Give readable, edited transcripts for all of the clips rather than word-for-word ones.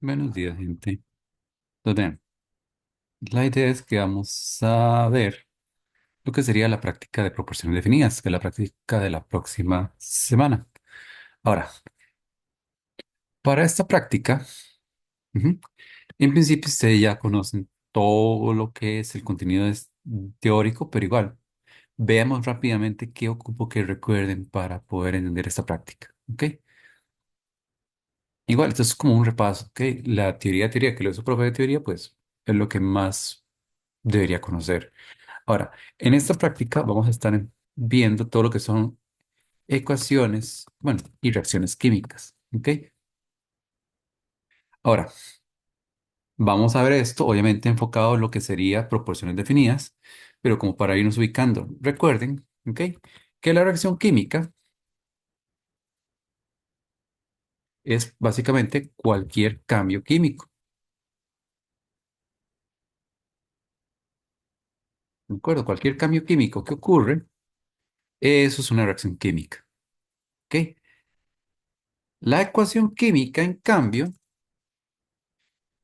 Buenos días, gente. Entonces, vean, la idea es que vamos a ver lo que sería la práctica de proporciones definidas, que es la práctica de la próxima semana. Ahora, para esta práctica, ujú, en principio ustedes ya conocen todo lo que es el contenido teórico, pero igual, veamos rápidamente qué ocupo que recuerden para poder entender esta práctica. ¿Ok? Igual, esto es como un repaso. ¿Ok? La teoría que lo hizo profe de teoría, pues es lo que más debería conocer. Ahora, en esta práctica vamos a estar viendo todo lo que son ecuaciones, bueno, y reacciones químicas, ¿ok? Ahora, vamos a ver esto, obviamente enfocado en lo que sería proporciones definidas, pero como para irnos ubicando, recuerden, ¿ok? Que la reacción química es básicamente cualquier cambio químico, ¿de acuerdo? Cualquier cambio químico que ocurre, eso es una reacción química, ¿ok? La ecuación química, en cambio,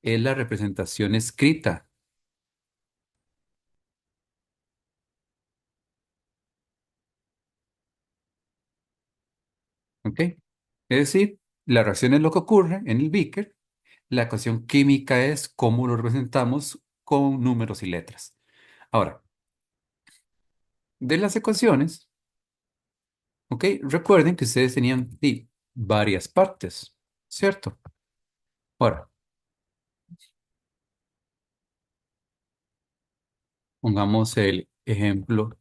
es la representación escrita. ¿Ok? Es decir, la reacción es lo que ocurre en el beaker, la ecuación química es cómo lo representamos con números y letras. Ahora, de las ecuaciones, ¿ok? Recuerden que ustedes tenían varias partes, ¿cierto? Ahora, pongamos el ejemplo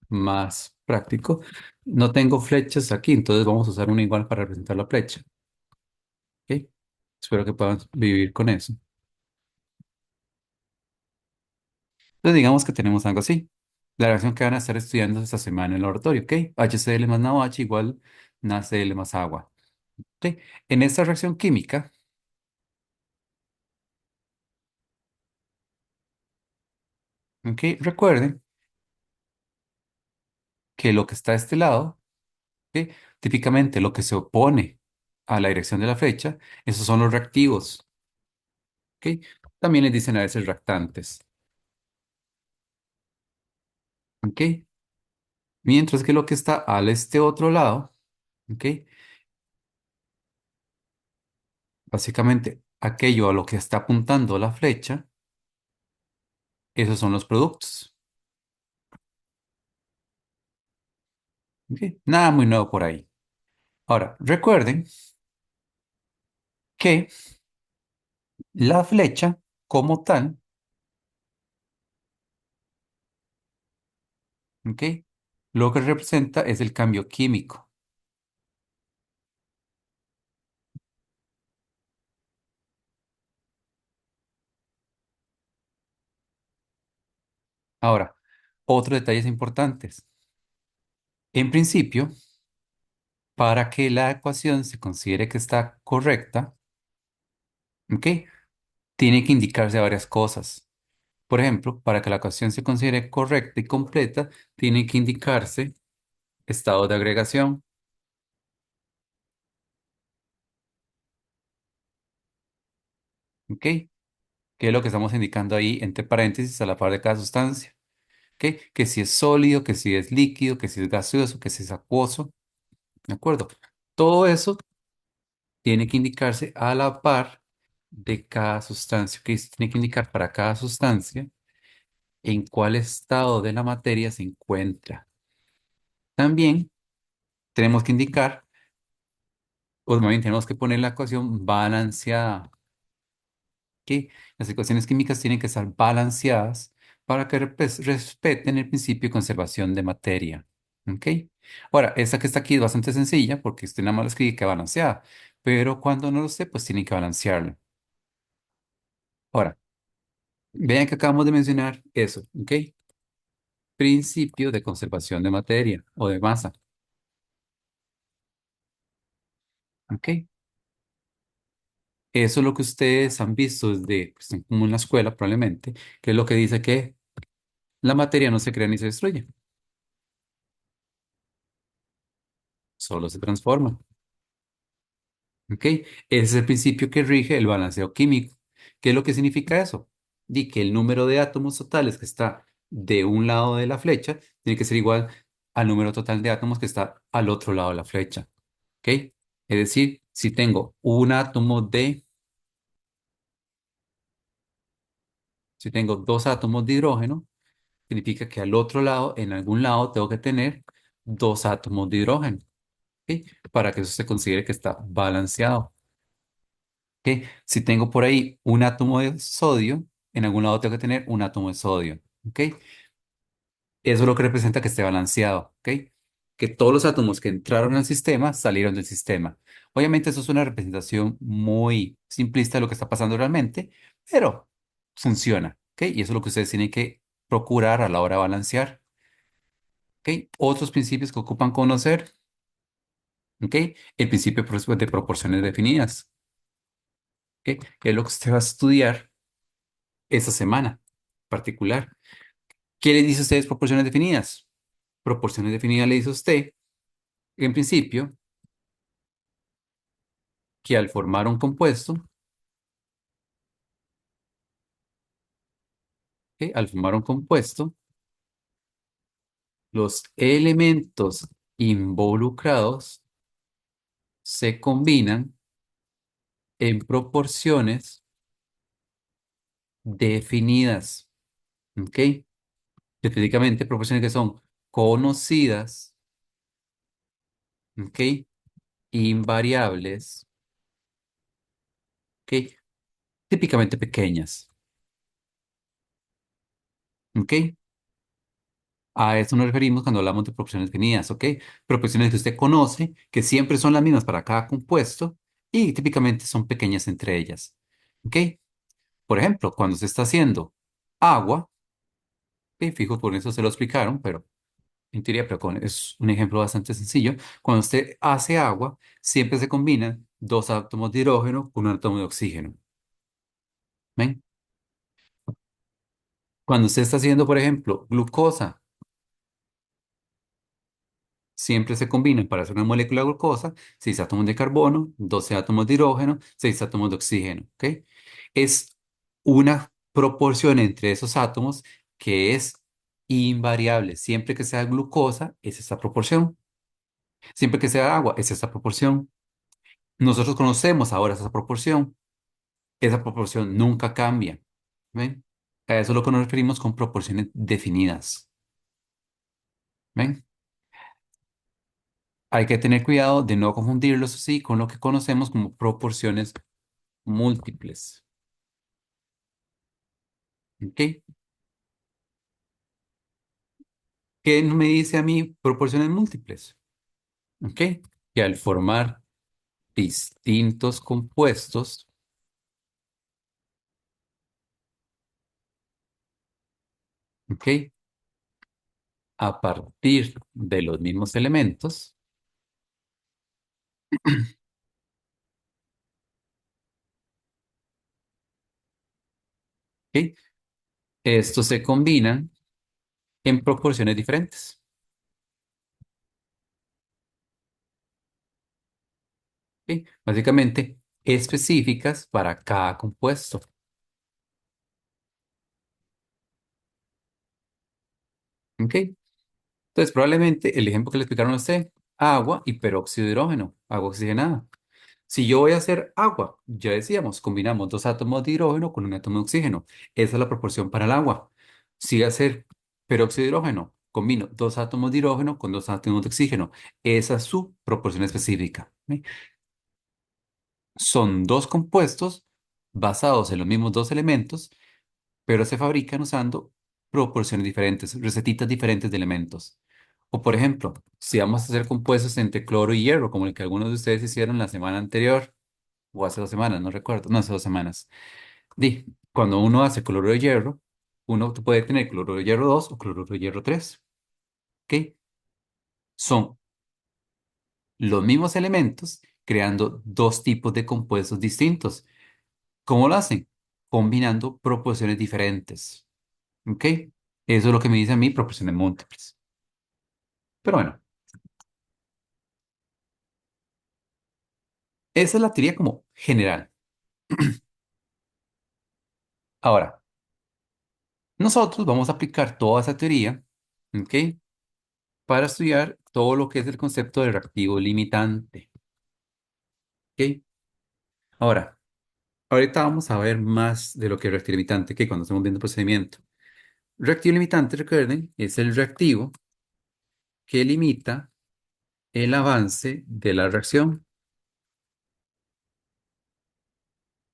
más práctico. No tengo flechas aquí, entonces vamos a usar una igual para representar la flecha, ¿ok? Espero que puedan vivir con eso. Entonces digamos que tenemos algo así. La reacción que van a estar estudiando esta semana en el laboratorio, ¿ok? HCl más NaOH igual NaCl más agua. ¿Ok? En esta reacción química, ¿ok? Recuerden que lo que está a este lado, ¿ok? Típicamente lo que se opone a la dirección de la flecha, esos son los reactivos, ¿ok? También les dicen a veces reactantes, ¿ok? Mientras que lo que está al este otro lado, ¿ok? Básicamente aquello a lo que está apuntando la flecha, esos son los productos. ¿Ok? Nada muy nuevo por ahí. Ahora, recuerden que la flecha, como tal, ¿ok? Lo que representa es el cambio químico. Ahora, otros detalles importantes. En principio, para que la ecuación se considere que está correcta, ¿ok? Tiene que indicarse varias cosas. Por ejemplo, para que la ecuación se considere correcta y completa, tiene que indicarse estado de agregación, ¿ok? Que es lo que estamos indicando ahí entre paréntesis a la par de cada sustancia. ¿Ok? Que si es sólido, que si es líquido, que si es gaseoso, que si es acuoso, ¿de acuerdo? Todo eso tiene que indicarse a la par de cada sustancia, ¿ok? Se tiene que indicar para cada sustancia en cuál estado de la materia se encuentra. También tenemos que indicar, o más bien tenemos que poner la ecuación balanceada, ¿ok? Las ecuaciones químicas tienen que estar balanceadas para que respeten el principio de conservación de materia. ¿Ok? Ahora, esta que está aquí es bastante sencilla porque usted nada más la escribe que balanceada, pero cuando no lo esté, pues tiene que balancearla. Ahora, vean que acabamos de mencionar eso, ¿ok? Principio de conservación de materia o de masa, ¿ok? Eso es lo que ustedes han visto desde, pues, como en la escuela probablemente, que es lo que dice que la materia no se crea ni se destruye, solo se transforma. ¿Ok? Ese es el principio que rige el balanceo químico. ¿Qué es lo que significa eso? Di que el número de átomos totales que está de un lado de la flecha tiene que ser igual al número total de átomos que está al otro lado de la flecha. ¿Ok? Es decir, si tengo un átomo de, si tengo dos átomos de hidrógeno, significa que al otro lado, en algún lado, tengo que tener dos átomos de hidrógeno. ¿Ok? Para que eso se considere que está balanceado. ¿Ok? Si tengo por ahí un átomo de sodio, en algún lado tengo que tener un átomo de sodio. ¿Ok? Eso es lo que representa que esté balanceado. ¿Ok? Que todos los átomos que entraron al sistema salieron del sistema. Obviamente eso es una representación muy simplista de lo que está pasando realmente, pero funciona. ¿Ok? Y eso es lo que ustedes tienen que procurar a la hora de balancear. ¿Ok? Otros principios que ocupan conocer. ¿Ok? El principio de proporciones definidas. ¿Ok? Que es lo que usted va a estudiar esta semana particular. ¿Qué le dice a ustedes proporciones definidas? Proporciones definidas le dice a usted, en principio, que al formar un compuesto, ¿ok? Al formar un compuesto, los elementos involucrados se combinan en proporciones definidas. ¿Ok? Específicamente, proporciones que son conocidas, ¿ok? Invariables, ¿ok? Típicamente pequeñas. ¿Ok? A eso nos referimos cuando hablamos de proporciones definidas, ¿ok? Proporciones que usted conoce, que siempre son las mismas para cada compuesto y típicamente son pequeñas entre ellas, ¿ok? Por ejemplo, cuando se está haciendo agua, fijo, por eso se lo explicaron, pero en teoría, pero es un ejemplo bastante sencillo. Cuando usted hace agua, siempre se combinan dos átomos de hidrógeno con un átomo de oxígeno, ¿ven? Cuando usted está haciendo, por ejemplo, glucosa, siempre se combinan para hacer una molécula de glucosa, 6 átomos de carbono, 12 átomos de hidrógeno, 6 átomos de oxígeno, ¿ok? Es una proporción entre esos átomos que es invariable. Siempre que sea glucosa, es esta proporción. Siempre que sea agua, es esta proporción. Nosotros conocemos ahora esa proporción. Esa proporción nunca cambia. ¿Ven? A eso es lo que nos referimos con proporciones definidas. ¿Ven? Hay que tener cuidado de no confundirlos así con lo que conocemos como proporciones múltiples. ¿Ok? ¿Qué me dice a mí proporciones múltiples? ¿Ok? Que al formar distintos compuestos, ¿ok? A partir de los mismos elementos, ¿ok? Estos se combinan en proporciones diferentes. ¿Ok? Básicamente específicas para cada compuesto. ¿Ok? Entonces, probablemente el ejemplo que le explicaron a usted, agua y peróxido de hidrógeno, agua oxigenada. Si yo voy a hacer agua, ya decíamos, combinamos dos átomos de hidrógeno con un átomo de oxígeno. Esa es la proporción para el agua. Si voy a hacer peróxido de hidrógeno, combino dos átomos de hidrógeno con dos átomos de oxígeno. Esa es su proporción específica. ¿Sí? Son dos compuestos basados en los mismos dos elementos, pero se fabrican usando proporciones diferentes, recetitas diferentes de elementos. O por ejemplo, si vamos a hacer compuestos entre cloro y hierro, como el que algunos de ustedes hicieron la semana anterior, o hace 2 semanas, no recuerdo, no, hace 2 semanas. Cuando uno hace cloruro de hierro, uno puede tener cloruro de hierro 2 o cloruro de hierro 3. ¿Ok? Son los mismos elementos creando dos tipos de compuestos distintos. ¿Cómo lo hacen? Combinando proporciones diferentes. ¿Ok? Eso es lo que me dice a mí proporciones múltiples. Pero bueno, Esa es la teoría como general. Ahora, nosotros vamos a aplicar toda esa teoría, ¿ok? Para estudiar todo lo que es el concepto de reactivo limitante, ¿ok? Ahora, ahorita vamos a ver más de lo que es reactivo limitante, que cuando estamos viendo el procedimiento. Reactivo limitante, recuerden, es el reactivo que limita el avance de la reacción.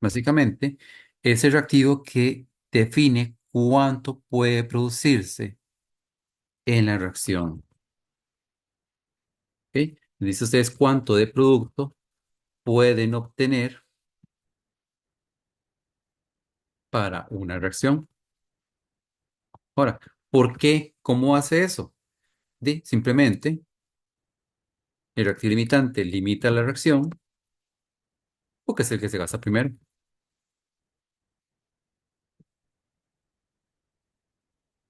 Básicamente, es el reactivo que define cuánto puede producirse en la reacción. ¿Ok? Dice ustedes cuánto de producto pueden obtener para una reacción. Ahora, ¿por qué? ¿Cómo hace eso? Simplemente el reactivo limitante limita la reacción porque es el que se gasta primero.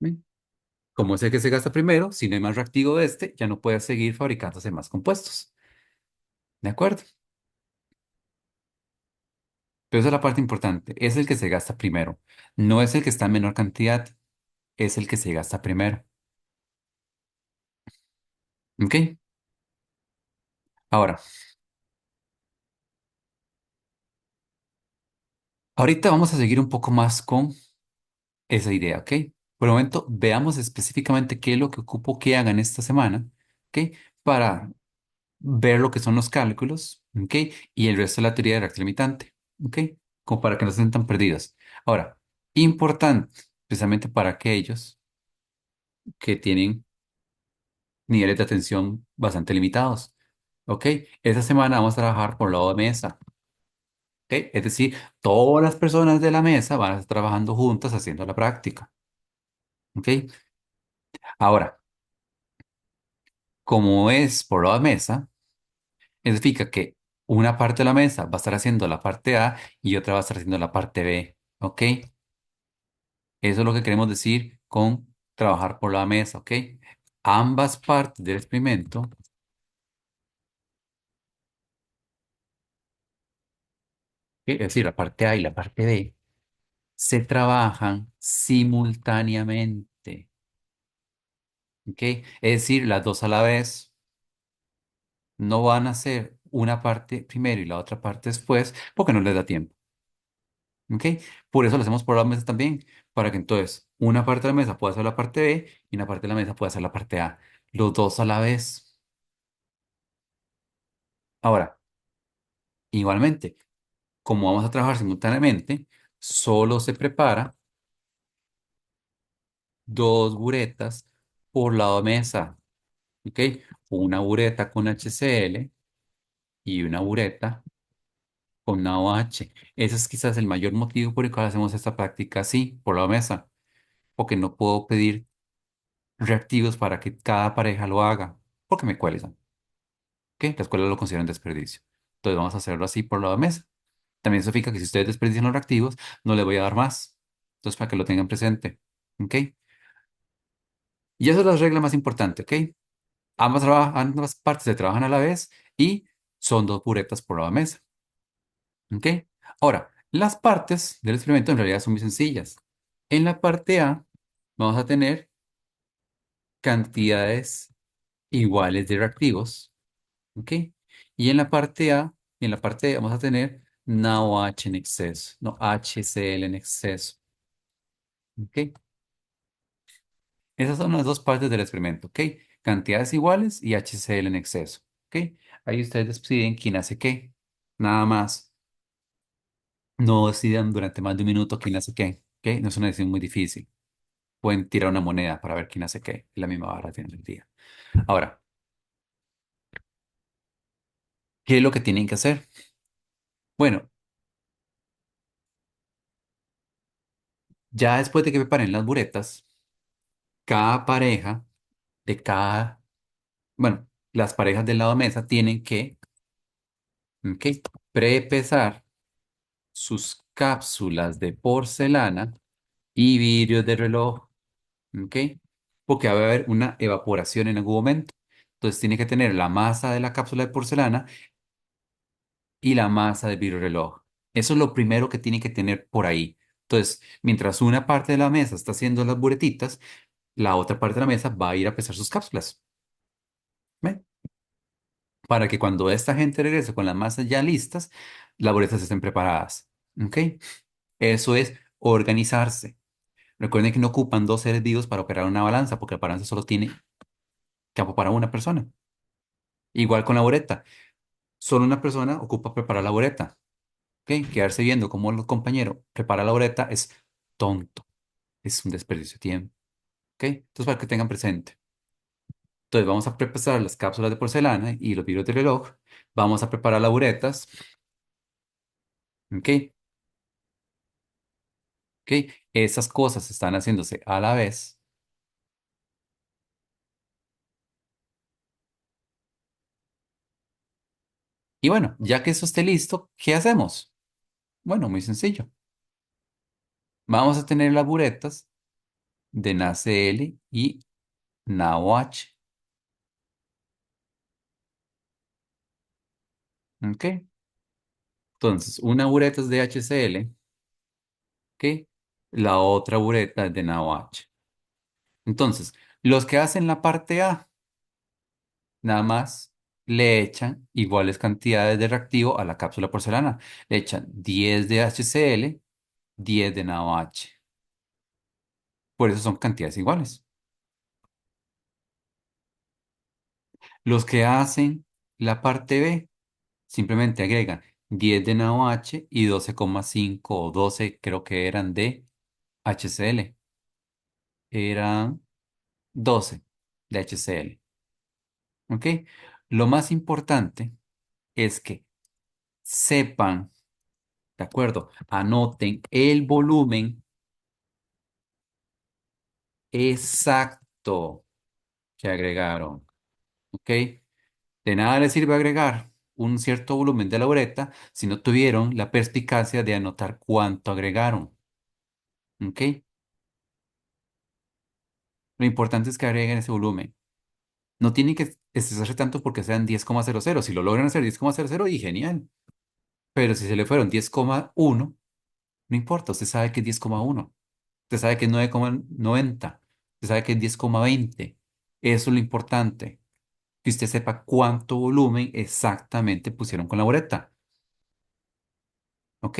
¿Ven? Como es el que se gasta primero, si no hay más reactivo de este, ya no puede seguir fabricándose más compuestos. ¿De acuerdo? Pero esa es la parte importante. Es el que se gasta primero. No es el que está en menor cantidad, es el que se gasta primero. ¿Ok? Ahora, ahorita vamos a seguir un poco más con esa idea, ¿ok? Por el momento, veamos específicamente qué es lo que ocupo que hagan esta semana, ¿ok? Para ver lo que son los cálculos, ¿ok? Y el resto de la teoría de reacción limitante, ¿ok? Como para que no estén tan perdidos. Ahora, importante, precisamente para aquellos que tienen niveles de atención bastante limitados, ¿ok? Esta semana vamos a trabajar por lado de mesa, ¿ok? Es decir, todas las personas de la mesa van a estar trabajando juntas haciendo la práctica, ¿ok? Ahora, como es por lado de mesa, significa que una parte de la mesa va a estar haciendo la parte A y otra va a estar haciendo la parte B, ¿ok? Eso es lo que queremos decir con trabajar por la mesa, ¿ok? Ambas partes del experimento, ¿ok? Es decir, la parte A y la parte B, se trabajan simultáneamente, ¿ok? Es decir, las dos a la vez no van a hacer una parte primero y la otra parte después porque no les da tiempo, ¿ok? Por eso lo hacemos por la mesa también, para que entonces una parte de la mesa pueda hacer la parte B y una parte de la mesa pueda hacer la parte A, los dos a la vez. Ahora, igualmente, como vamos a trabajar simultáneamente, solo se prepara dos buretas por lado de mesa, ¿ok? Una bureta con HCl y una bureta con NaOH. Ese es quizás el mayor motivo por el cual hacemos esta práctica así, por la mesa, porque no puedo pedir reactivos para que cada pareja lo haga, porque me cuelgan, ¿ok? La escuela lo considera un desperdicio. Entonces vamos a hacerlo así por la mesa. También eso significa que si ustedes desperdician los reactivos, no les voy a dar más. Entonces, para que lo tengan presente, ¿ok? Y esa es la regla más importante, ¿ok? Ambas partes se trabajan a la vez y son dos puretas por la mesa. ¿Ok? Ahora, las partes del experimento en realidad son muy sencillas. En la parte A vamos a tener cantidades iguales de reactivos. ¿Ok? Y en la parte A, en la parte B vamos a tener NaOH en exceso, no HCl en exceso. ¿Ok? Esas son las dos partes del experimento. ¿Ok? Cantidades iguales y HCl en exceso. ¿Ok? Ahí ustedes deciden quién hace qué. Nada más. No decidan durante más de un minuto quién hace qué. ¿Ok? No es una decisión muy difícil. Pueden tirar una moneda para ver quién hace qué. Es la misma barra al final del día. Ahora, ¿qué es lo que tienen que hacer? Bueno, ya después de que preparen las buretas, cada pareja de cada, bueno, las parejas del lado de mesa tienen que, ¿ok? Prepesar sus cápsulas de porcelana y vidrios de reloj, ¿ok? Porque va a haber una evaporación en algún momento. Entonces tiene que tener la masa de la cápsula de porcelana y la masa del reloj. Eso es lo primero que tiene que tener por ahí. Entonces, mientras una parte de la mesa está haciendo las buretitas, la otra parte de la mesa va a ir a pesar sus cápsulas. ¿Ve? Para que cuando esta gente regrese con las masas ya listas, las boletas estén preparadas. ¿Ok? Eso es organizarse. Recuerden que no ocupan dos seres vivos para operar una balanza, porque la balanza solo tiene campo para una persona. Igual con la boleta. Solo una persona ocupa preparar la boleta. ¿Ok? Quedarse viendo cómo el compañero prepara la boleta es tonto. Es un desperdicio de tiempo. ¿Ok? Entonces, para que tengan presente. Entonces, vamos a preparar las cápsulas de porcelana y los vidrios de reloj. Vamos a preparar las buretas. ¿Ok? ¿Ok? Esas cosas están haciéndose a la vez. Y bueno, ya que eso esté listo, ¿qué hacemos? Bueno, muy sencillo. Vamos a tener las buretas de NaCl y NaOH. ¿Ok? Entonces, una bureta es de HCl, ¿ok? La otra bureta es de NaOH. Entonces, los que hacen la parte A, nada más le echan iguales cantidades de reactivo a la cápsula porcelana. Le echan 10 de HCl, 10 de NaOH. Por eso son cantidades iguales. Los que hacen la parte B simplemente agregan 10 de NaOH y 12,5 o 12 creo que eran de HCl. Eran 12 de HCl. ¿Ok? Lo más importante es que sepan, ¿de acuerdo? Anoten el volumen exacto que agregaron. ¿Ok? De nada les sirve agregar un cierto volumen de la uretra si no tuvieron la perspicacia de anotar cuánto agregaron. ¿Ok? Lo importante es que agreguen ese volumen. No tienen que estresarse tanto porque sean 10,00. Si lo logran hacer 10,00 y genial. Pero si se le fueron 10,1, no importa, usted sabe que es 10,1. Usted sabe que es 9,90. Usted sabe que es 10,20. Eso es lo importante. Que usted sepa cuánto volumen exactamente pusieron con la bureta. ¿Ok?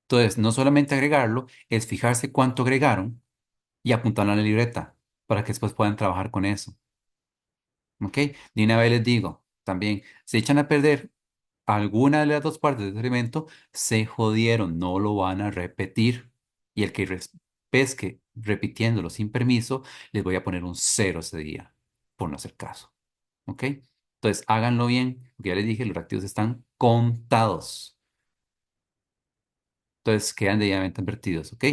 Entonces, no solamente agregarlo, es fijarse cuánto agregaron y apuntarlo en la libreta para que después puedan trabajar con eso. ¿Ok? De una vez les digo, también, si echan a perder alguna de las dos partes del experimento, se jodieron, no lo van a repetir. Y el que pesque repitiéndolo sin permiso, les voy a poner un cero ese día, por no hacer caso. ¿Ok? Entonces, háganlo bien, porque ya les dije, los reactivos están contados. Entonces, quedan debidamente advertidos. ¿Ok?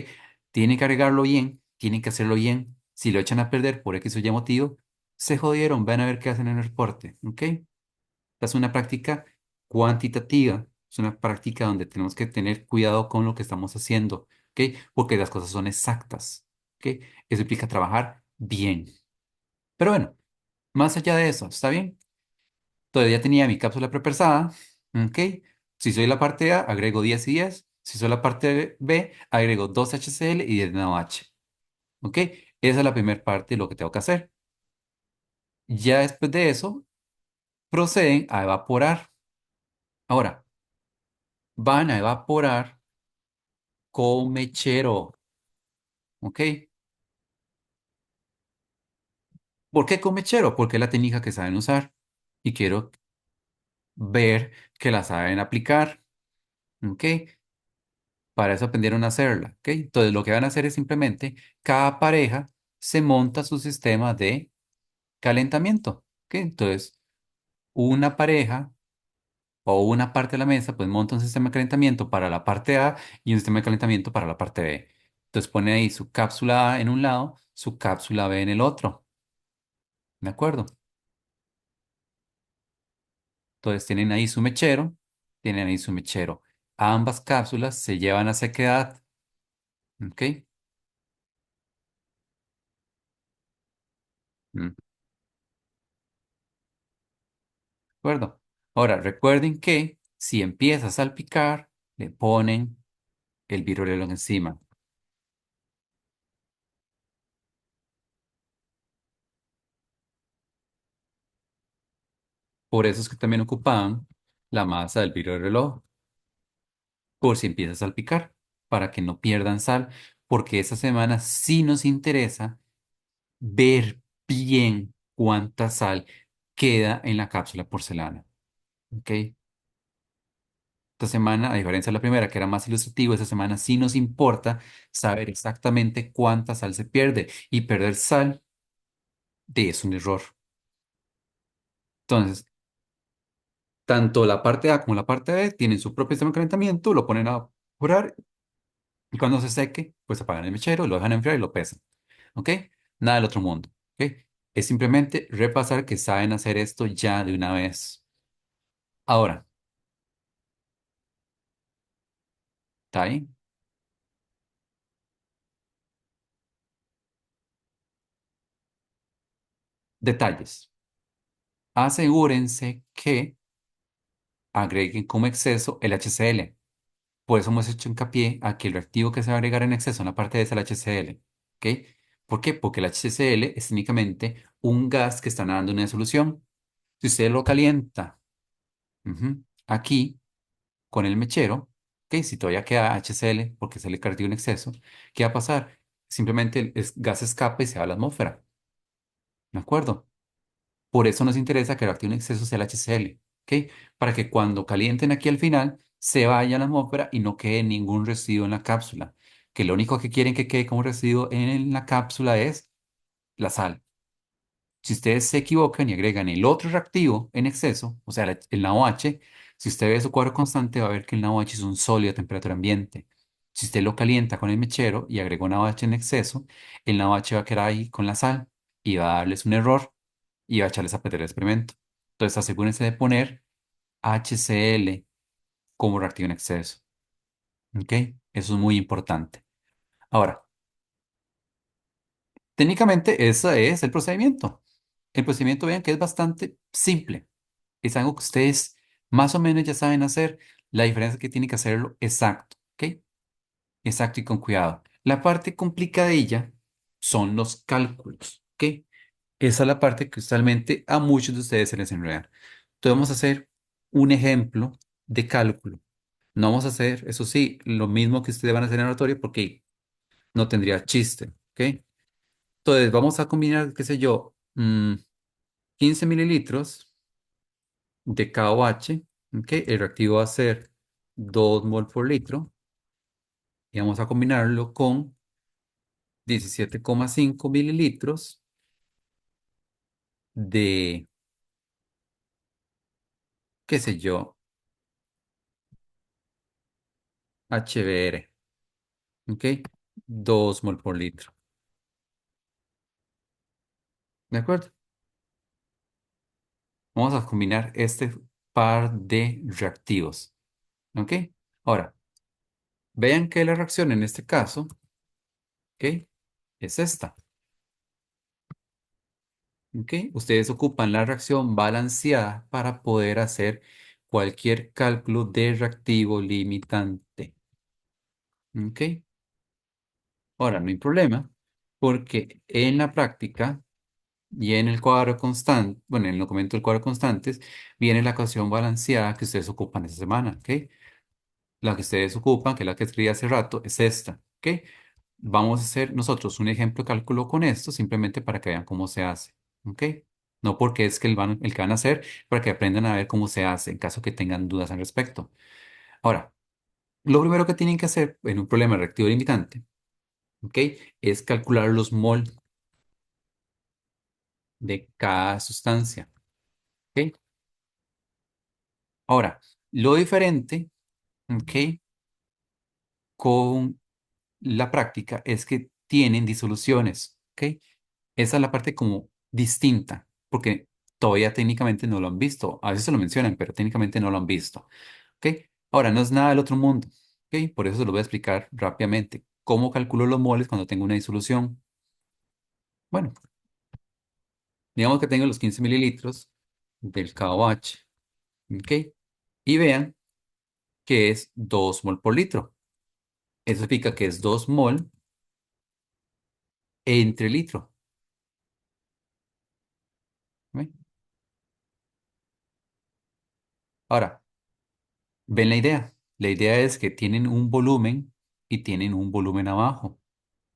Tienen que agregarlo bien, tienen que hacerlo bien. Si lo echan a perder por X o Y motivo, se jodieron, van a ver qué hacen en el reporte. ¿Ok? Es una práctica cuantitativa, es una práctica donde tenemos que tener cuidado con lo que estamos haciendo, ¿ok? Porque las cosas son exactas, ¿ok? Eso implica trabajar bien. Pero bueno, más allá de eso, ¿está bien? Todavía tenía mi cápsula prepersada, ¿ok? Si soy la parte A, agrego 10 y 10. Si soy la parte B, agrego 2 HCl y 10 NaOH, ¿ok? Esa es la primera parte de lo que tengo que hacer. Ya después de eso, proceden a evaporar. Ahora, van a evaporar con mechero, ¿ok? ¿Por qué con mechero? Porque es la técnica que saben usar y quiero ver que la saben aplicar, ¿ok? Para eso aprendieron a hacerla, ¿ok? Entonces lo que van a hacer es simplemente, cada pareja se monta su sistema de calentamiento, ¿ok? Entonces, una pareja o una parte de la mesa, pues monta un sistema de calentamiento para la parte A y un sistema de calentamiento para la parte B. Entonces pone ahí su cápsula A en un lado, su cápsula B en el otro, ¿de acuerdo? Entonces tienen ahí su mechero, tienen ahí su mechero. Ambas cápsulas se llevan a sequedad, ¿ok? ¿De acuerdo? Ahora, recuerden que Si empieza a salpicar, le ponen el virolelo encima. Por eso es que también ocupaban la masa del virolelo, por si empieza a salpicar, para que no pierdan sal, porque esta semana sí nos interesa ver bien cuánta sal queda en la cápsula porcelana. ¿Ok? Esta semana, a diferencia de la primera, que era más ilustrativo, esta semana sí nos importa saber exactamente cuánta sal se pierde. Y perder sal es un error. Entonces, tanto la parte A como la parte B tienen su propio sistema de calentamiento, lo ponen a curar y cuando se seque, pues apagan el mechero, lo dejan enfriar y lo pesan. ¿Ok? Nada del otro mundo. ¿Ok? Es simplemente repasar que saben hacer esto ya de una vez. Ahora, ¿está ahí? Detalles. Asegúrense que agreguen como exceso el HCl. Por eso hemos hecho hincapié a que el reactivo que se va a agregar en exceso en la parte de es el HCl. ¿Ok? ¿Por qué? Porque el HCl es técnicamente un gas que está nadando en una solución. Si usted lo calienta aquí con el mechero, ¿ok? Si todavía queda HCl porque se le cargó en exceso, ¿qué va a pasar? Simplemente el gas escapa y se va a la atmósfera. ¿De acuerdo? Por eso nos interesa que el reactivo en exceso sea el HCl, ¿ok? Para que cuando calienten aquí al final se vaya a la atmósfera y no quede ningún residuo en la cápsula. Que lo único que quieren que quede como residuo en la cápsula es la sal. Si ustedes se equivocan y agregan el otro reactivo en exceso, o sea, el NaOH, si usted ve su cuadro constante va a ver que el NaOH es un sólido a temperatura ambiente. Si usted lo calienta con el mechero y agregó NaOH en exceso, el NaOH va a quedar ahí con la sal y va a darles un error y va a echarles a perder el experimento. Entonces asegúrense de poner HCl como reactivo en exceso. ¿Ok? Eso es muy importante. Ahora, técnicamente ese es el procedimiento. El procedimiento, vean que es bastante simple. Es algo que ustedes más o menos ya saben hacer. La diferencia es que tienen que hacerlo exacto. ¿Ok? Exacto y con cuidado. La parte complicadilla son los cálculos. ¿Ok? Esa es la parte que usualmente a muchos de ustedes se les enreda. Entonces vamos a hacer un ejemplo de cálculo. No vamos a hacer, eso sí, lo mismo que ustedes van a hacer en oratorio porque no tendría chiste. ¿Ok? Entonces vamos a combinar, qué sé yo, 15 mililitros de KOH. ¿Ok? El reactivo va a ser 2 mol por litro. Y vamos a combinarlo con 17,5 mililitros de, qué sé yo, HBr. ¿Ok? 2 mol por litro. ¿De acuerdo? Vamos a combinar este par de reactivos. ¿Ok? Ahora, vean que la reacción en este caso, ¿ok? Es esta. ¿Ok? Ustedes ocupan la reacción balanceada para poder hacer cualquier cálculo de reactivo limitante. ¿Ok? Ahora, no hay problema, porque en la práctica y en el cuadro constante, bueno, en el documento del cuadro constantes, viene la ecuación balanceada que ustedes ocupan esta semana. ¿Ok? La que ustedes ocupan, que es la que escribí hace rato, es esta. ¿Ok? Vamos a hacer nosotros un ejemplo de cálculo con esto, simplemente para que vean cómo se hace. ¿Ok? No porque es que el que van a hacer, para que aprendan a ver cómo se hace, en caso que tengan dudas al respecto. Ahora, lo primero que tienen que hacer en un problema reactivo limitante, ¿ok? Es calcular los mol de cada sustancia. ¿Ok? Ahora, lo diferente, ¿ok? Con la práctica es que tienen disoluciones. ¿Ok? Esa es la parte como distinta, porque todavía técnicamente no lo han visto. A veces se lo mencionan, pero técnicamente no lo han visto. ¿Ok? Ahora, no es nada del otro mundo. ¿Ok? Por eso se lo voy a explicar rápidamente. ¿Cómo calculo los moles cuando tengo una disolución? Bueno, digamos que tengo los 15 mililitros del KOH. ¿Ok? Y vean que es 2 mol por litro. Eso significa que es 2 mol entre litro. ¿Ve? Ahora, ven la idea. La idea es que tienen un volumen y tienen un volumen abajo.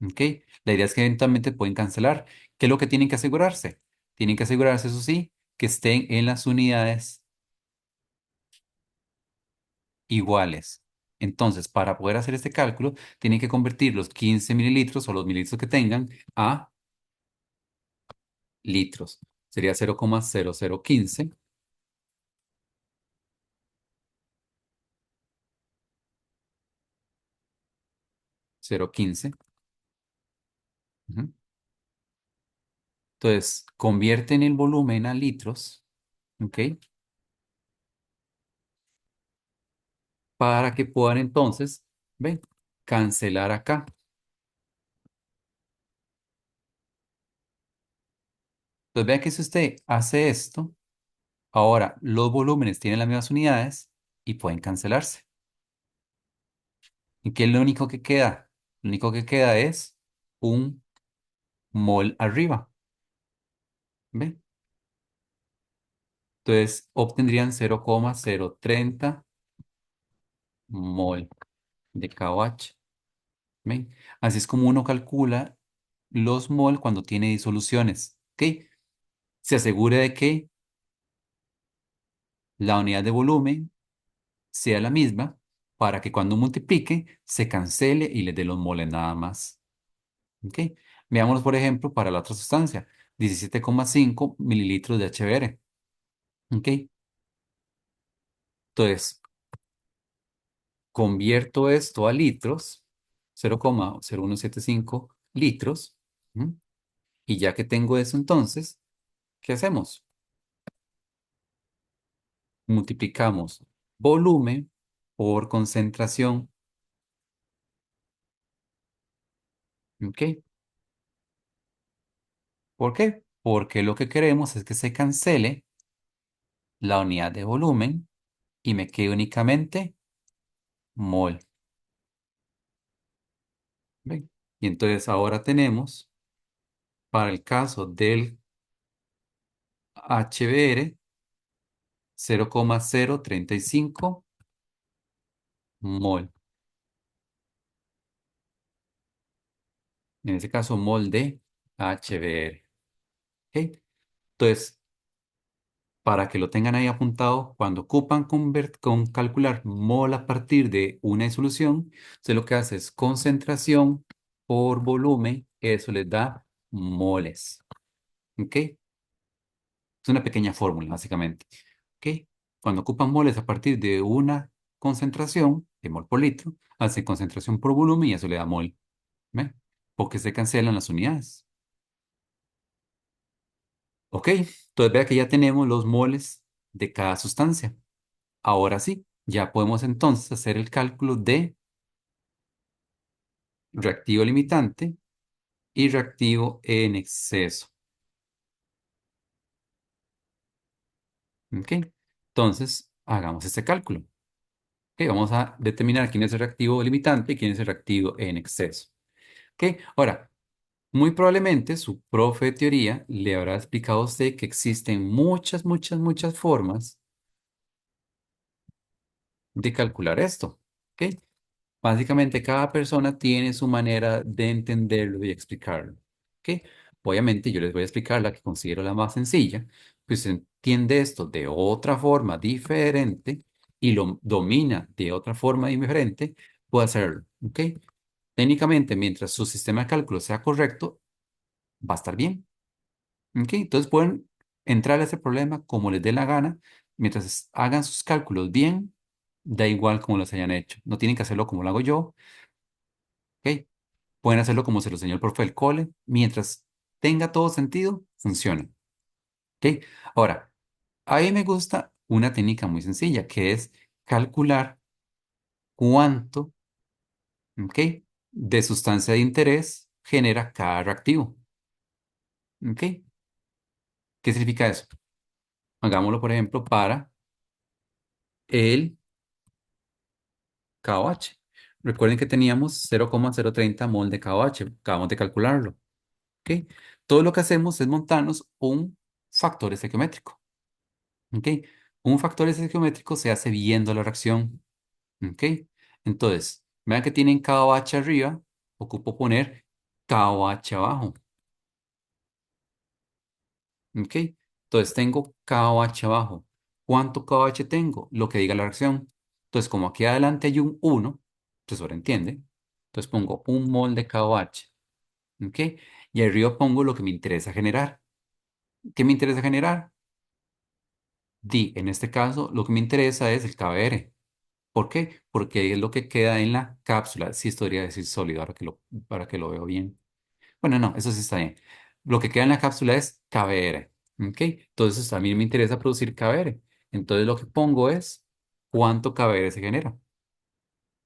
¿Ok? La idea es que eventualmente pueden cancelar. ¿Qué es lo que tienen que asegurarse? Tienen que asegurarse, eso sí, que estén en las unidades iguales. Entonces, para poder hacer este cálculo, tienen que convertir los 15 mililitros o los mililitros que tengan a litros. Sería 0,0015, 0,15. Ujú. Entonces, convierten el volumen a litros, ¿ok? Para que puedan entonces, ven, cancelar acá. Entonces, vean que si usted hace esto, ahora los volúmenes tienen las mismas unidades y pueden cancelarse. ¿Y qué es lo único que queda? Lo único que queda es un mol arriba, ¿ven? Entonces, obtendrían 0,030 mol de KOH. ¿Ven? Así es como uno calcula los mol cuando tiene disoluciones. ¿Ok? Se asegure de que la unidad de volumen sea la misma para que cuando multiplique se cancele y le dé los moles nada más. ¿Ok? Veámoslo, por ejemplo, para la otra sustancia, 17,5 mililitros de HBr. ¿Ok? Entonces, convierto esto a litros, 0,0175 litros. ¿M? Y ya que tengo eso, entonces, ¿qué hacemos? Multiplicamos volumen por concentración. ¿Ok? ¿Por qué? Porque lo que queremos es que se cancele la unidad de volumen y me quede únicamente mol. ¿Ven? Y entonces ahora tenemos, para el caso del HBr, 0,035 mol. En este caso, mol de HBr. ¿Ok? Entonces, para que lo tengan ahí apuntado, cuando ocupan con calcular mol a partir de una disolución, usted lo que hace es concentración por volumen, eso les da moles. ¿Ok? Es una pequeña fórmula, básicamente. ¿Ok? Cuando ocupan moles a partir de una concentración, de mol por litro, hacen concentración por volumen y eso le da mol. ¿Ve? Porque se cancelan las unidades. ¿Ok? Entonces vea que ya tenemos los moles de cada sustancia. Ahora sí, ya podemos entonces hacer el cálculo de reactivo limitante y reactivo en exceso. ¿Ok? Entonces, hagamos este cálculo. Ok, vamos a determinar quién es el reactivo limitante y quién es el reactivo en exceso. ¿Ok? Ahora, muy probablemente su profe de teoría le habrá explicado a usted que existen muchas, muchas, muchas formas de calcular esto. ¿Ok? Básicamente, cada persona tiene su manera de entenderlo y explicarlo. ¿Ok? Obviamente, yo les voy a explicar la que considero la más sencilla. Pues se entiende esto de otra forma diferente y lo domina de otra forma diferente, puede hacerlo. ¿Ok? Técnicamente, mientras su sistema de cálculo sea correcto, va a estar bien. ¿Ok? Entonces pueden entrar a ese problema como les dé la gana, mientras hagan sus cálculos bien, da igual como los hayan hecho. No tienen que hacerlo como lo hago yo. ¿Ok? Pueden hacerlo como se lo enseñó el profe del cole. Mientras tenga todo sentido, funciona. ¿Ok? Ahora, a mí me gusta una técnica muy sencilla, que es calcular cuánto, ¿ok?, de sustancia de interés genera cada reactivo. ¿Ok? ¿Qué significa eso? Hagámoslo, por ejemplo, para el KOH. Recuerden que teníamos 0,030 mol de KOH. Acabamos de calcularlo. ¿Ok? Todo lo que hacemos es montarnos un factor estequiométrico. ¿Ok? Un factor estequiométrico se hace viendo la reacción. ¿Ok? Entonces, vean que tienen KOH arriba, ocupo poner KOH abajo. ¿Ok? Entonces tengo KOH abajo. ¿Cuánto KOH tengo? Lo que diga la reacción. Entonces, como aquí adelante hay un 1, entonces ahora entiende. Entonces pongo un mol de KOH. ¿Ok? Y arriba pongo lo que me interesa generar. ¿Qué me interesa generar? En este caso, lo que me interesa es el KBr. ¿Por qué? Porque es lo que queda en la cápsula. Sí, esto debería decir sólido, para que lo veo bien. Bueno, no, eso sí está bien. Lo que queda en la cápsula es KBr. ¿Ok? Entonces, a mí me interesa producir KBr. Entonces, lo que pongo es cuánto KBr se genera.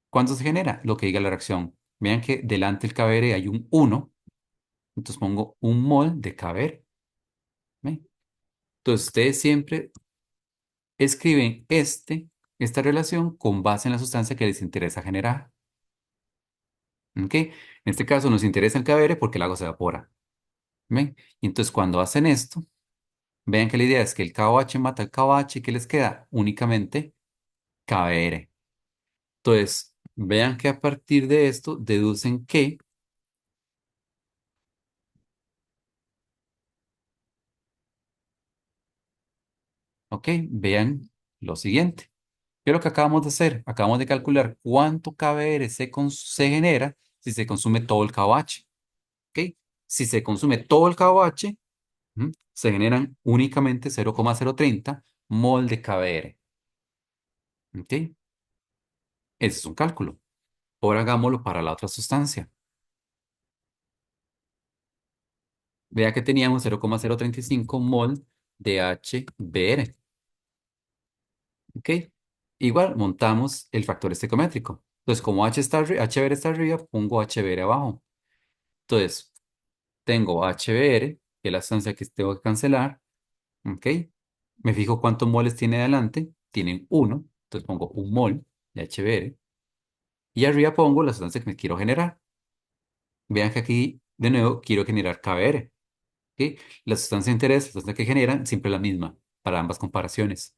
¿Cuánto se genera? Lo que diga la reacción. Vean que delante del KBr hay un 1. Entonces, pongo un mol de KBr. ¿Ven? Entonces, ustedes siempre escriben esta relación con base en la sustancia que les interesa generar. ¿Ok? En este caso nos interesa el KBr porque el agua se evapora. ¿Ven? Y entonces cuando hacen esto, vean que la idea es que el KOH mata el KOH y que les queda únicamente KBr. Entonces, vean que a partir de esto deducen que, ¿ok? Vean lo siguiente. ¿Qué es lo que acabamos de hacer? Acabamos de calcular cuánto KBr se genera si se consume todo el KOH. ¿Ok? Si se consume todo el KOH, se generan únicamente 0,030 mol de KBr. ¿Ok? Ese es un cálculo. Ahora hagámoslo para la otra sustancia. Vea que teníamos 0,035 mol de HBr. ¿Ok? Igual montamos el factor estequiométrico. Entonces, como HBr está arriba, pongo HBr abajo. Entonces, tengo HBr, que es la sustancia que tengo que cancelar. ¿Ok? Me fijo cuántos moles tiene adelante. Tienen uno. Entonces pongo un mol de HBr. Y arriba pongo la sustancia que me quiero generar. Vean que aquí, de nuevo, quiero generar KBr. ¿Ok? La sustancia de interés, la sustancia que generan, siempre es la misma para ambas comparaciones.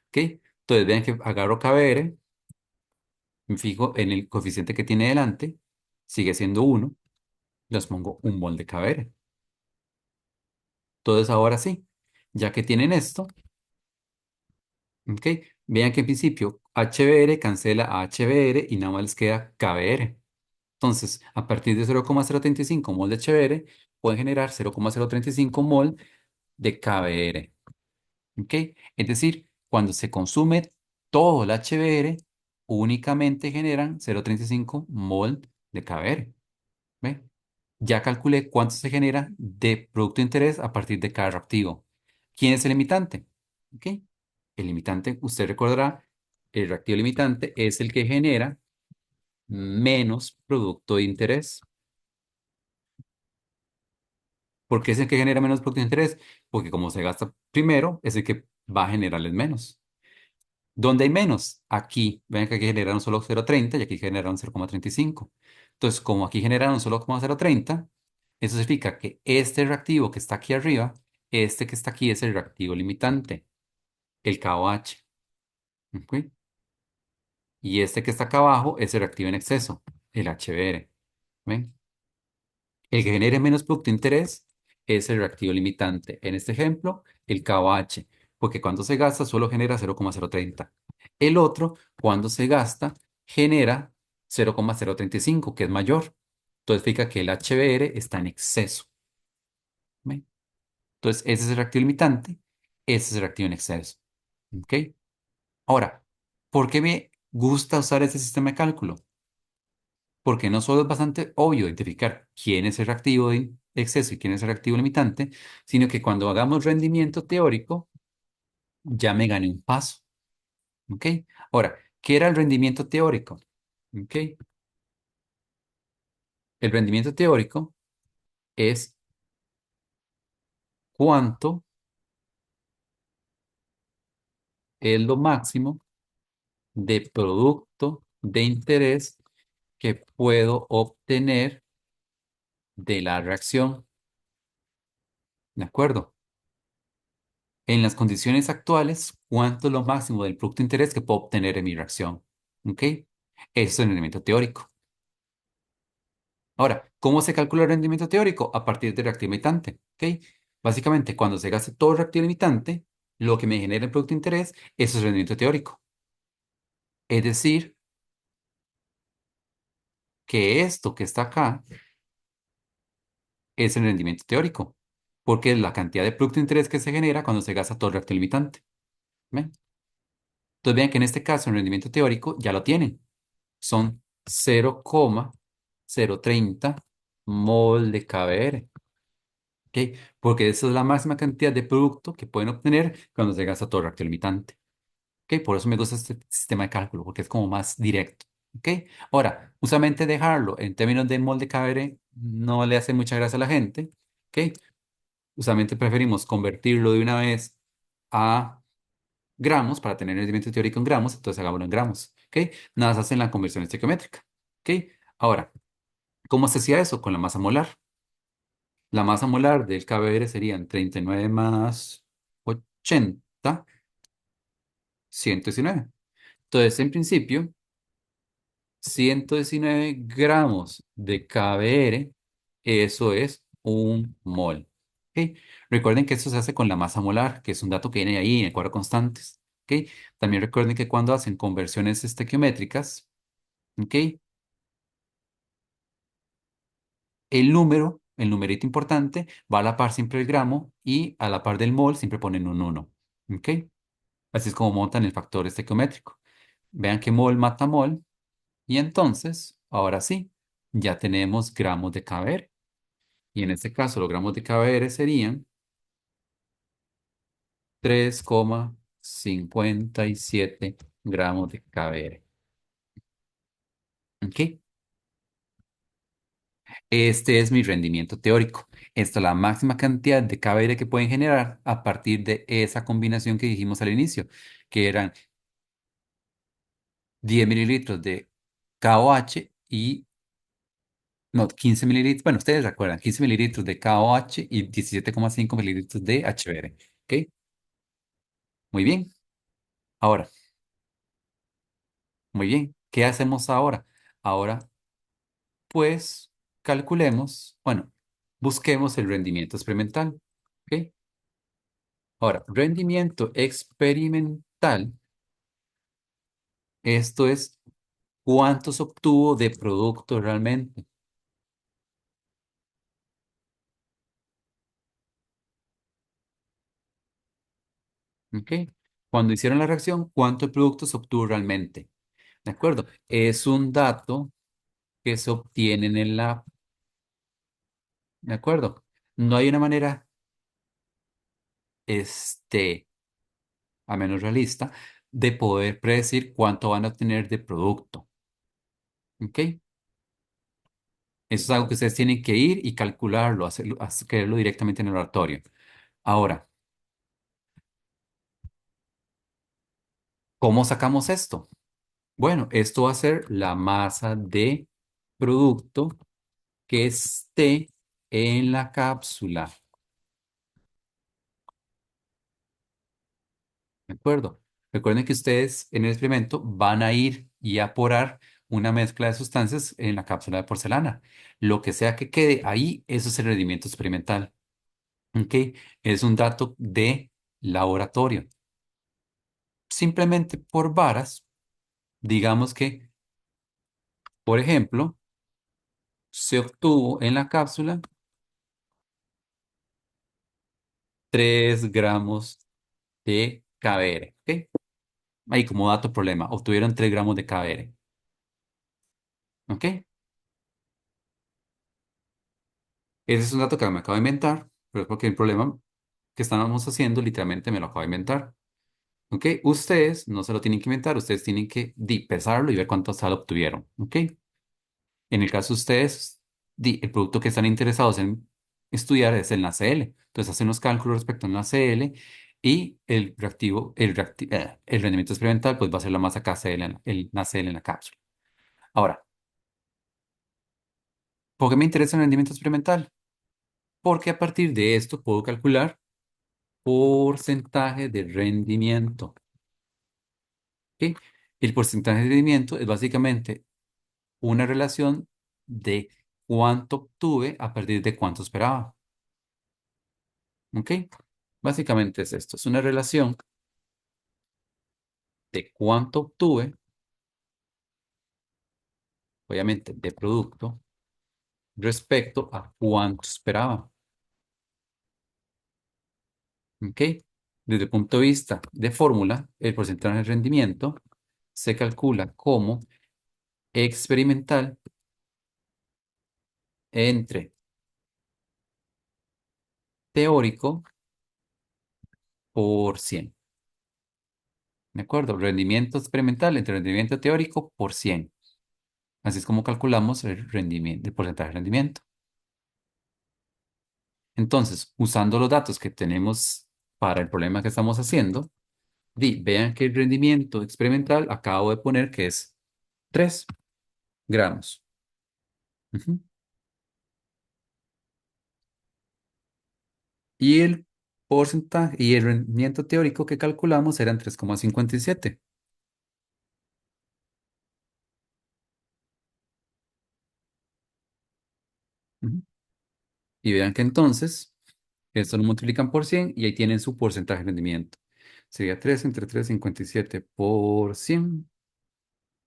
¿Ok? Entonces, vean que agarro KBr, me fijo en el coeficiente que tiene delante, sigue siendo uno, les pongo un mol de KBr. Entonces, ahora sí, ya que tienen esto, ¿ok? Vean que en principio HBr cancela a HBr y nada más les queda KBr. Entonces, a partir de 0,035 mol de HBr, pueden generar 0,035 mol de KBr. ¿Ok? Es decir, cuando se consume todo el HBr, únicamente generan 0,35 mol de KBr. ¿Ve? Ya calculé cuánto se genera de producto de interés a partir de cada reactivo. ¿Quién es el limitante? ¿Ok? El limitante, usted recordará, el reactivo limitante es el que genera menos producto de interés. ¿Por qué es el que genera menos producto de interés? Porque como se gasta primero, es el que va a generarles menos. ¿Dónde hay menos? Aquí, ven que aquí generaron solo 0,30 y aquí generaron 0,35. Entonces, como aquí generaron solo 0,030, eso significa que este reactivo que está aquí arriba, este que está aquí es el reactivo limitante, el KOH. ¿Ok? Y este que está acá abajo es el reactivo en exceso, el HBr. ¿Ven? El que genere menos producto de interés es el reactivo limitante. En este ejemplo, el KOH, porque cuando se gasta solo genera 0,030. El otro, cuando se gasta, genera 0,035, que es mayor. Entonces significa que el HBr está en exceso. ¿Ven? Entonces, ese es el reactivo limitante, ese es el reactivo en exceso. ¿Ok? Ahora, ¿por qué me gusta usar este sistema de cálculo? Porque no solo es bastante obvio identificar quién es el reactivo de exceso y quién es el reactivo limitante, sino que cuando hagamos rendimiento teórico, ya me gané un paso. ¿Ok? Ahora, ¿qué era el rendimiento teórico? ¿Ok? El rendimiento teórico es cuánto es lo máximo de producto de interés que puedo obtener de la reacción. ¿De acuerdo? En las condiciones actuales, ¿cuánto es lo máximo del producto de interés que puedo obtener en mi reacción? ¿Ok? Eso es el rendimiento teórico. Ahora, ¿cómo se calcula el rendimiento teórico? A partir del reactivo limitante. ¿Ok? Básicamente, cuando se gaste todo el reactivo limitante, lo que me genera el producto de interés, eso es rendimiento teórico. Es decir, que esto que está acá es el rendimiento teórico, porque es la cantidad de producto de interés que se genera cuando se gasta todo el reactivo limitante. ¿Ven? Entonces vean que en este caso el rendimiento teórico ya lo tienen. Son 0,030 mol de KBR. ¿Ok? Porque esa es la máxima cantidad de producto que pueden obtener cuando se gasta todo el reactivo limitante. ¿Ok? Por eso me gusta este sistema de cálculo, porque es como más directo. ¿Ok? Ahora, usualmente dejarlo en términos de mol de KBR no le hace mucha gracia a la gente. ¿Ok? Usualmente preferimos convertirlo de una vez a gramos para tener el rendimiento teórico en gramos, entonces hagámoslo en gramos. ¿Ok? Nada más hacen la conversión estequiométrica. ¿Ok? Ahora, ¿cómo se hacía eso? Con la masa molar. La masa molar del KBR serían 39 más 80, 119. Entonces, en principio, 119 gramos de KBR, eso es un mol. ¿Ok? Recuerden que esto se hace con la masa molar, que es un dato que viene ahí en el cuadro de constantes. ¿Ok? También recuerden que cuando hacen conversiones estequiométricas, ¿ok? El numerito importante, va a la par siempre del gramo y a la par del mol siempre ponen un uno. ¿Ok? Así es como montan el factor estequiométrico. Vean que mol mata mol y entonces, ahora sí, ya tenemos gramos de KBR. Y en este caso, los gramos de KBR serían 3,57 gramos de KBR. ¿Ok? Este es mi rendimiento teórico. Esta es la máxima cantidad de KBR que pueden generar a partir de esa combinación que dijimos al inicio, que eran 10 mililitros de KOH y, no, 15 mililitros, bueno, ustedes recuerdan, 15 mililitros de KOH y 17,5 mililitros de HBr. ¿Ok? Muy bien. Ahora, muy bien. ¿Qué hacemos ahora? Ahora, pues, calculemos, bueno, busquemos el rendimiento experimental. ¿Ok? Ahora, rendimiento experimental, esto es cuántos obtuvo de producto realmente. ¿Ok? Cuando hicieron la reacción, ¿cuántos productos obtuvo realmente? ¿De acuerdo? Es un dato que se obtiene en el lab. ¿De acuerdo? No hay una manera, este, a menos realista, de poder predecir cuánto van a obtener de producto. ¿Ok? Eso es algo que ustedes tienen que ir y calcularlo, hacerlo directamente en el laboratorio. Ahora, ¿cómo sacamos esto? Bueno, esto va a ser la masa de producto que esté en la cápsula. ¿De acuerdo? Recuerden que ustedes en el experimento van a ir y a porar una mezcla de sustancias en la cápsula de porcelana. Lo que sea que quede ahí, eso es el rendimiento experimental. ¿Ok? Es un dato de laboratorio. Simplemente por varas, digamos que, por ejemplo, se obtuvo en la cápsula 3 gramos de KBR. ¿Ok? Ahí como dato problema, obtuvieron 3 gramos de KBR. ¿Ok? Ese es un dato que me acabo de inventar, pero es porque el problema que estábamos haciendo literalmente me lo acabo de inventar. ¿Ok? Ustedes no se lo tienen que inventar, ustedes tienen que pesarlo y ver cuánto sal obtuvieron. ¿Ok? En el caso de ustedes, el producto que están interesados en estudiar es el NaCl. Entonces hacen unos cálculos respecto al NaCl y el rendimiento experimental pues va a ser la masa KCl, el NaCl en la cápsula. Ahora, ¿por qué me interesa el rendimiento experimental? Porque a partir de esto puedo calcular porcentaje de rendimiento. ¿Ok? El porcentaje de rendimiento es básicamente una relación de cuánto obtuve a partir de cuánto esperaba. ¿Ok? Básicamente es esto, es una relación de cuánto obtuve, obviamente de producto, respecto a cuánto esperaba. ¿Ok? Desde el punto de vista de fórmula, el porcentaje de rendimiento se calcula como experimental entre teórico por 100. ¿De acuerdo? Rendimiento experimental entre rendimiento teórico por 100. Así es como calculamos el rendimiento, el porcentaje de rendimiento. Entonces, usando los datos que tenemos para el problema que estamos haciendo, vean que el rendimiento experimental acabo de poner que es 3 gramos. Ujú. Y el porcentaje y el rendimiento teórico que calculamos eran 3,57. Ujú. Y vean que entonces, esto lo multiplican por 100 y ahí tienen su porcentaje de rendimiento. Sería 3 entre 3,57 por 100.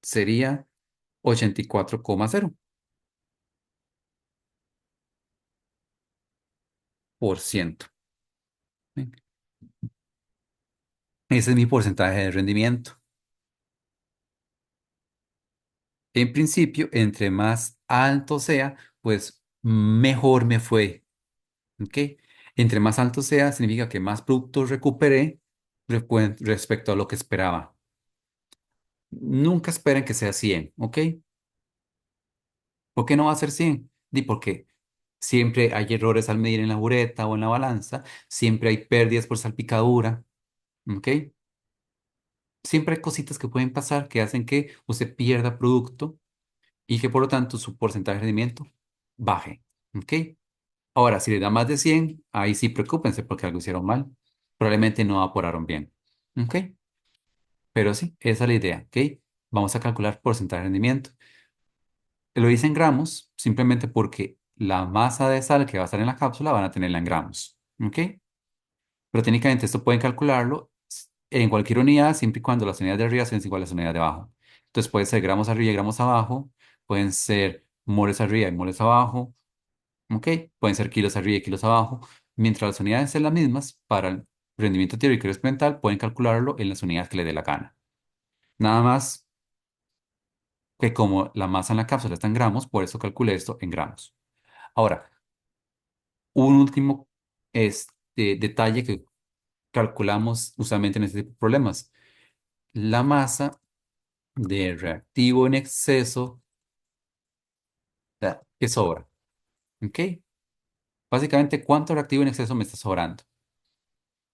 Sería 84,0%. ¿Sí? Ese es mi porcentaje de rendimiento. En principio, entre más alto sea, pues mejor me fue. ¿Ok? Entre más alto sea, significa que más productos recuperé respecto a lo que esperaba. Nunca esperen que sea 100. ¿Ok? ¿Por qué no va a ser 100? Porque siempre hay errores al medir en la bureta o en la balanza, siempre hay pérdidas por salpicadura. ¿Ok? Siempre hay cositas que pueden pasar que hacen que usted pierda producto y que por lo tanto su porcentaje de rendimiento baje. ¿Ok? Ahora, si le da más de 100, ahí sí preocúpense porque algo hicieron mal. Probablemente no evaporaron bien. ¿Ok? Pero sí, esa es la idea. ¿Ok? Vamos a calcular porcentaje de rendimiento. Lo hice en gramos simplemente porque la masa de sal que va a estar en la cápsula van a tenerla en gramos. ¿Ok? Pero técnicamente esto pueden calcularlo en cualquier unidad siempre y cuando las unidades de arriba sean iguales a las unidades de abajo. Entonces puede ser gramos arriba y gramos abajo, pueden ser moles arriba y moles abajo, ¿ok? Pueden ser kilos arriba y kilos abajo. Mientras las unidades sean las mismas, para el rendimiento teórico y experimental pueden calcularlo en las unidades que les dé la gana. Nada más que como la masa en la cápsula está en gramos, por eso calculé esto en gramos. Ahora, un último detalle que calculamos usualmente en este tipo de problemas. La masa de reactivo en exceso que sobra. ¿Ok? Básicamente, ¿cuánto reactivo en exceso me está sobrando?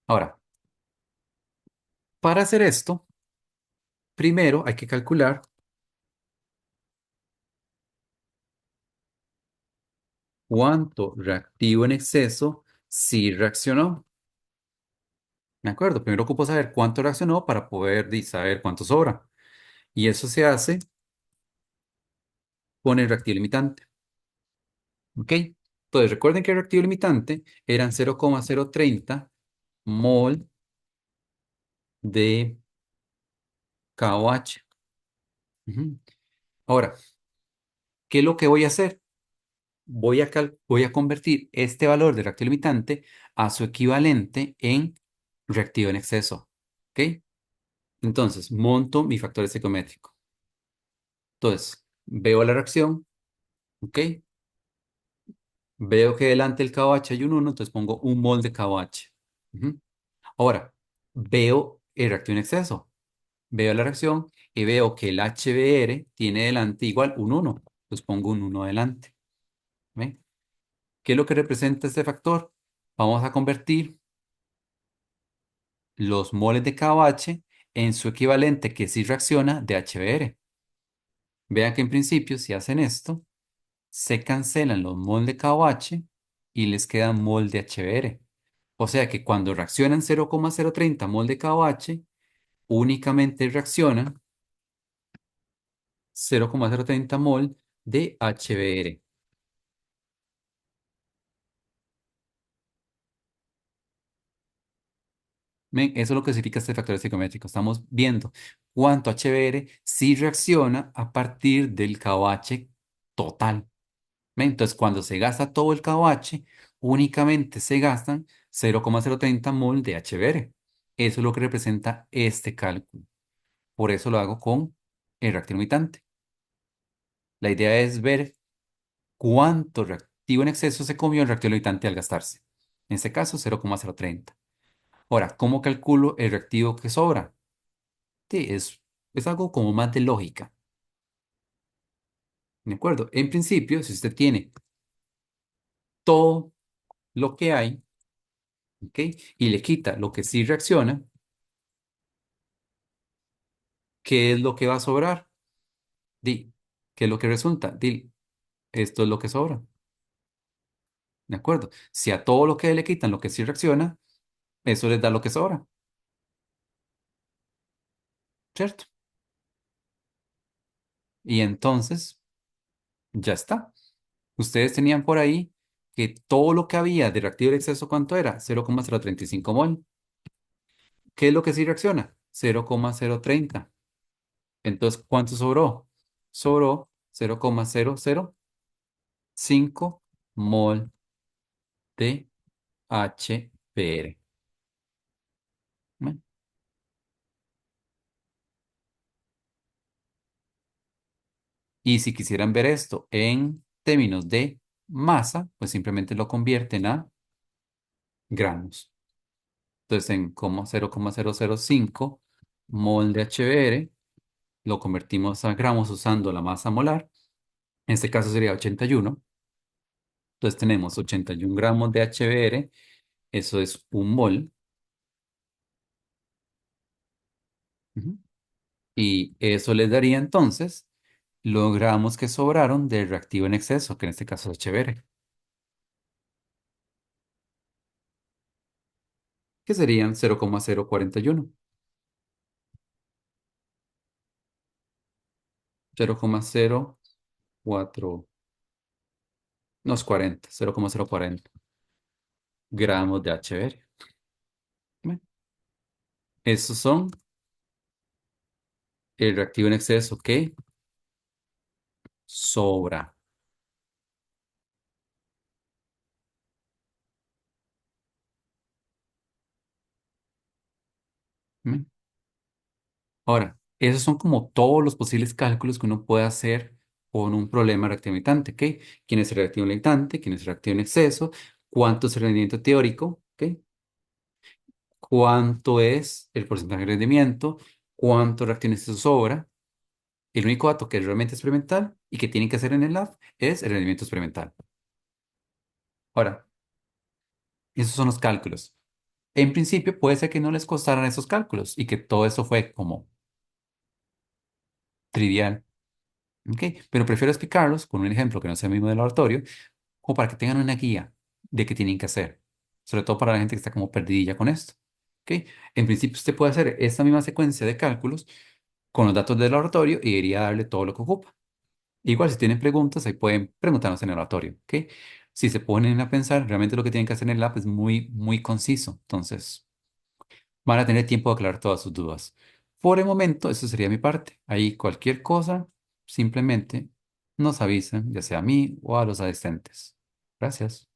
Ahora, para hacer esto, primero hay que calcular cuánto reactivo en exceso sí reaccionó. ¿De acuerdo? Primero ocupo saber cuánto reaccionó para poder saber cuánto sobra. Y eso se hace con el reactivo limitante. ¿Ok? Entonces, recuerden que el reactivo limitante eran 0,030 mol de KOH. Ujú. Ahora, ¿qué es lo que voy a hacer? Voy a convertir este valor de reactivo limitante a su equivalente en reactivo en exceso. ¿Ok? Entonces, monto mi factor estequiométrico. Entonces, veo la reacción. ¿Ok? Veo que delante del KOH hay un 1, entonces pongo un mol de KOH. Ujú. Ahora, veo el reactivo en exceso. Veo la reacción y veo que el HBr tiene delante igual un 1. Entonces pongo un 1 delante. ¿Ve? ¿Qué es lo que representa este factor? Vamos a convertir los moles de KOH en su equivalente que sí reacciona de HBr. Vea que en principio, si hacen esto, se cancelan los mol de KOH y les queda mol de HBr. O sea que cuando reaccionan 0,030 mol de KOH, únicamente reacciona 0,030 mol de HBr. ¿Ven? Eso es lo que significa este factor estequiométrico. Estamos viendo cuánto HBr sí reacciona a partir del KOH total. ¿Ven? Entonces, cuando se gasta todo el KOH, únicamente se gastan 0,030 mol de HBr. Eso es lo que representa este cálculo. Por eso lo hago con el reactivo limitante. La idea es ver cuánto reactivo en exceso se comió el reactivo limitante al gastarse. En este caso, 0,030. Ahora, ¿cómo calculo el reactivo que sobra? Sí, es algo como más de lógica. ¿De acuerdo? En principio, si usted tiene todo lo que hay, ¿ok? Y le quita lo que sí reacciona, ¿qué es lo que va a sobrar? Di, ¿qué es lo que resulta? Di, esto es lo que sobra. ¿De acuerdo? Si a todo lo que le quitan lo que sí reacciona, eso les da lo que sobra, ¿cierto? Y entonces, ya está. Ustedes tenían por ahí que todo lo que había de reactivo de exceso, ¿cuánto era? 0,035 mol. ¿Qué es lo que sí reacciona? 0,030. Entonces, ¿cuánto sobró? Sobró 0,005 mol de HBr. Bueno, y si quisieran ver esto en términos de masa, pues simplemente lo convierten a gramos. Entonces, en como 0,005 mol de HBr, lo convertimos a gramos usando la masa molar. En este caso sería 81. Entonces tenemos 81 gramos de HBr, eso es un mol. Ujú. Y eso les daría entonces los gramos que sobraron del reactivo en exceso, que en este caso es HBr, que serían 0,041, 0,04, no es 40, 0,040 gramos de HBr. Bueno, esos son el reactivo en exceso que sobra. ¿Mm? Ahora, esos son como todos los posibles cálculos que uno puede hacer con un problema reactivo limitante, ¿ok? ¿Quién es el reactivo limitante? ¿Quién es el reactivo en exceso? ¿Cuánto es el rendimiento teórico? ¿Ok? ¿Cuánto es el porcentaje de rendimiento? ¿Cuánto reactivo en exceso sobra? El único dato que es realmente experimental y que tienen que hacer en el lab es el rendimiento experimental. Ahora, esos son los cálculos. En principio puede ser que no les costaran esos cálculos y que todo eso fue como trivial. ¿Ok? Pero prefiero explicarlos con un ejemplo que no sea el mismo del laboratorio, como para que tengan una guía de qué tienen que hacer. Sobre todo para la gente que está como perdidilla con esto. ¿Ok? En principio usted puede hacer esta misma secuencia de cálculos con los datos del laboratorio y iría a darle todo lo que ocupa. Igual si tienen preguntas, ahí pueden preguntarnos en el laboratorio. ¿Ok? Si se ponen a pensar, realmente lo que tienen que hacer en el lab es muy, muy conciso. Entonces, van a tener tiempo de aclarar todas sus dudas. Por el momento, eso sería mi parte. Ahí cualquier cosa, simplemente nos avisan, ya sea a mí o a los asistentes. Gracias.